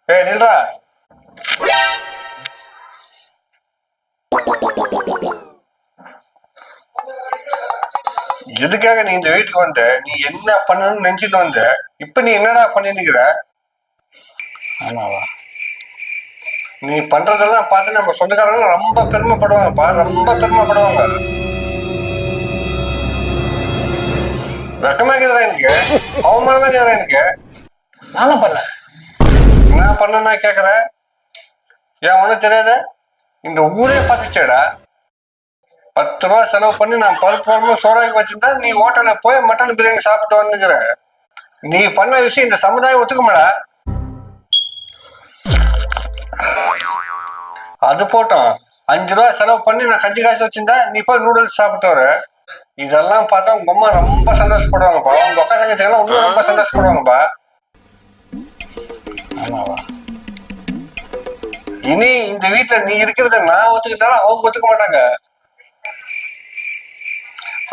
ஏய் நில்றா. எதுக்காக நீ இந்த வீட்டுக்கு வந்த? நீ என்ன பண்ணணும்னு நினைச்சிட்டு வந்த? இப்ப நீ என்னடா பண்ணிருக்கிற? ஆமாவா? நீ பண்றதெல்லாம் பார்த்து நம்ம சொந்தக்காரங்க ரொம்ப பெருமைப்படுவாங்கப்பா, ரொம்ப பெருமைப்படுவாங்க. வெக்கமா இருக்குதுடா எனக்கு, அவமானமா இருக்குதுடா எனக்கு. நானும் பண்ண என்ன பண்ணனா கேக்குற? ஏன் ஒண்ணும் தெரியாத? இந்த ஊரே பார்த்துச்சேடா. 10 ரூபா செலவு பண்ணி நான் பருப்பு சோறாக்கி வச்சிருந்தா நீ ஹோட்டல்ல போய் மட்டன் பிரியாணி சாப்பிட்டு வந்துக்கிற. நீ பண்ண விஷயம் இந்த சமுதாயம் ஒத்துக்குமாடா? அது போட்டோம், 5 ரூபா செலவு பண்ணி நான் கஞ்சி காசு வச்சிருந்தா நீ போய் நூடுல்ஸ் சாப்பிட்டு வர. இதெல்லாம் பார்த்தா உங்க அம்மா ரொம்ப சந்தோஷப்படுவாங்கப்பா, உங்க அக்கா தங்கச்சிங்கெல்லாம் இன்னும் ரொம்ப சந்தோஷப்படுவாங்கப்பா. ஆமாவா? இனி இந்த வீட்டுல நீ இருக்கிறத நான் ஒத்துக்கிட்டாலும் அவங்க ஒத்துக்க மாட்டாங்க.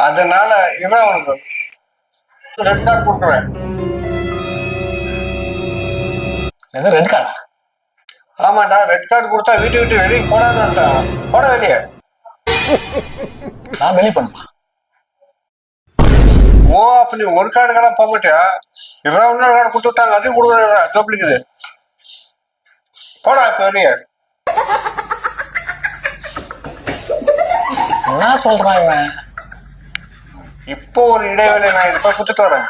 அதனால இதான் உனக்கு ரெட் கார்டு கொடுக்குறேன். ரெட் கார்டா? ஆமாண்டா, ரெட் கார்டு கொடுத்தா வீட்டு விட்டு வெளியே போடாதான். போட வெளியே. நான் வெளியே பண்ணுமா? ஓ, அப்ப நீ ஒரு கார்டுக்கெல்லாம் போக மாட்டியா? இன்னொரு கார்டு கொடுத்து விட்டாங்க, அதையும் கொடுக்குறா ஜோப்பிலிக்குது. போடா இப்ப வெளியே. என்ன சொல்றான் இவன்? இப்போ ஒரு இடைவேளை, நான் இதை போய் கொடுத்துட்டு வரேன்.